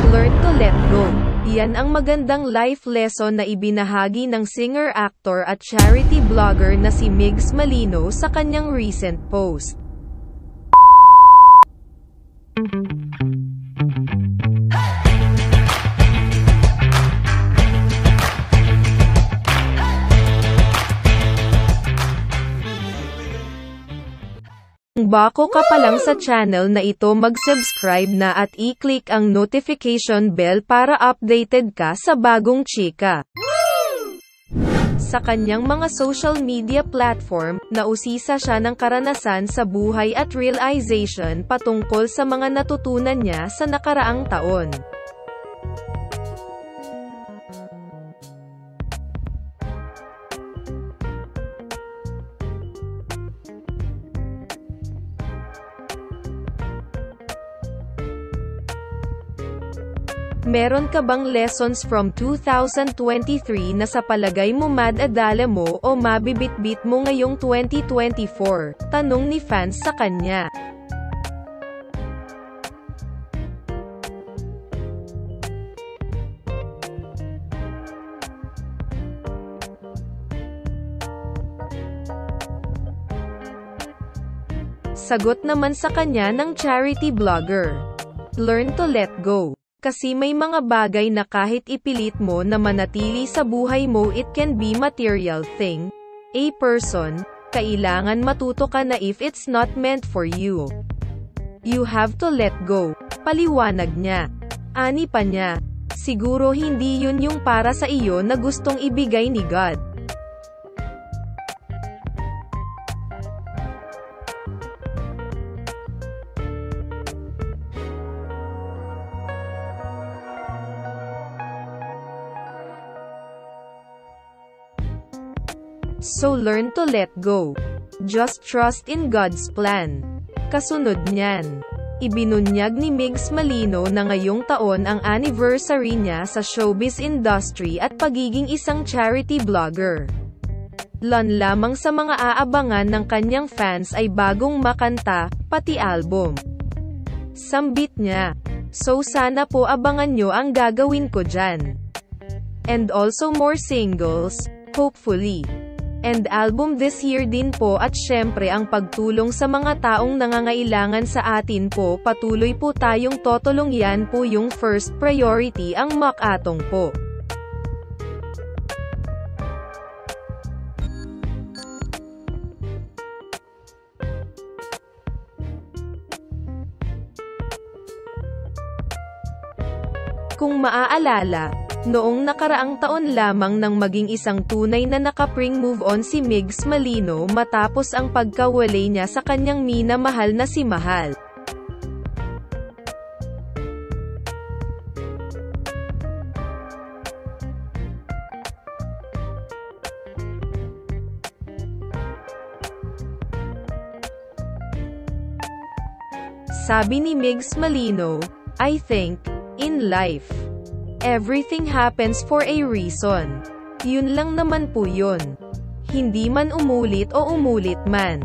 Learn to let go. Yan ang magandang life lesson na ibinahagi ng singer-actor at charity blogger na si Migs Malino sa kanyang recent post. Kung bago ka pa lang sa channel na ito, mag-subscribe na at i-click ang notification bell para updated ka sa bagong chika. Sa kanyang mga social media platform, nausisa siya ng karanasan sa buhay at realization patungkol sa mga natutunan niya sa nakaraang taon. Meron ka bang lessons from 2023 na sa palagay mo madadala mo o mabibitbit mo ngayong 2024? Tanong ni fans sa kanya. Sagot naman sa kanya ng charity blogger, "Learn to let go. Kasi may mga bagay na kahit ipilit mo na manatili sa buhay mo, it can be material thing, a person, kailangan matuto ka na if it's not meant for you. You have to let go." Paliwanag niya. Ani pa niya, siguro hindi yun yung para sa iyo na gustong ibigay ni God. So learn to let go. Just trust in God's plan. Kasunod niyan, ibinunyag ni Migs Malino na ngayong taon ang anniversary niya sa showbiz industry at pagiging isang charity blogger. Lamang sa mga aabangan ng kanyang fans ay bagong makanta, pati album. Sambit niya, "So sana po abangan nyo ang gagawin ko dyan. And also more singles, hopefully. And album this year din po at syempre ang pagtulong sa mga taong nangangailangan sa atin po, patuloy po tayong totulong, yan po yung first priority ang makatong po." Kung maaalala, noong nakaraang taon lamang nang maging isang tunay na nakapring move on si Migs Malino matapos ang pagkawalay niya sa kanyang minamahal na si Mahal. Sabi ni Migs Malino, "I think, in life, everything happens for a reason. Yun lang naman po yun. Hindi man umulit o umulit man.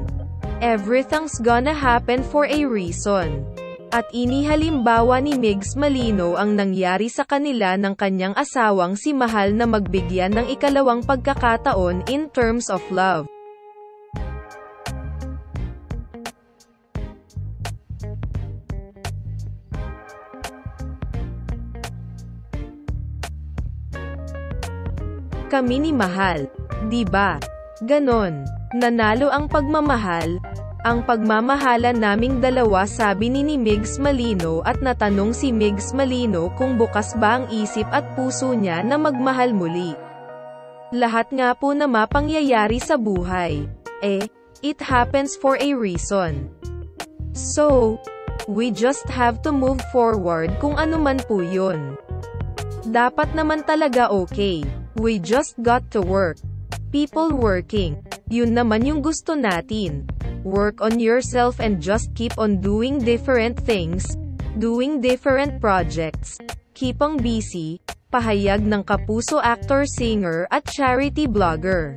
Everything's gonna happen for a reason." At inihalimbawa ni Migs Malino ang nangyari sa kanila ng kanyang asawang si Mahal na magbigyan ng ikalawang pagkakataon in terms of love. "Kami ni Mahal, di ba? Ganon. Nanalo ang pagmamahal, ang pagmamahalan naming dalawa," sabi ni Migs Malino at natanong si Migs Malino kung bukas ba ang isip at puso niya na magmahal muli. "Lahat nga po na mapangyayari sa buhay, it happens for a reason. So, we just have to move forward kung ano man po yun. Dapat naman talaga okay. We just got to work. People working. Yun naman yung gusto natin. Work on yourself and just keep on doing different things, doing different projects. Keep on busy." Pahayag ng kapuso actor, singer at charity blogger.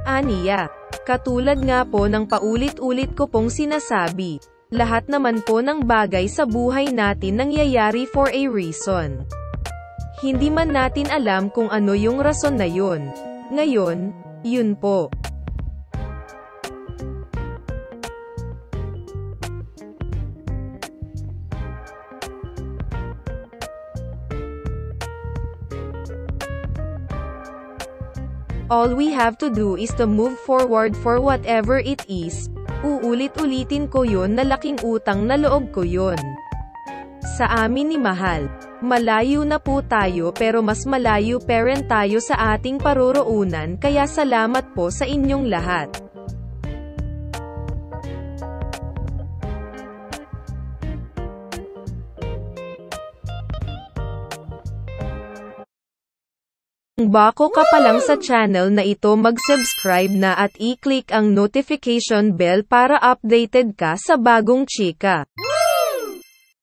Aniya. Katulad nga po ng paulit-ulit ko pong sinasabi, lahat naman po ng bagay sa buhay natin nangyayari for a reason. Hindi man natin alam kung ano yung rason na yun. Ngayon, yun po. All we have to do is to move forward for whatever it is. Uulit-ulitin ko yun na laking utang na loob ko yun. Sa amin ni Mahal. Malayo na po tayo pero mas malayo pa rin tayo sa ating paroroonan kaya salamat po sa inyong lahat. Kung bago ka pa lang sa channel na ito mag-subscribe na at i-click ang notification bell para updated ka sa bagong chika.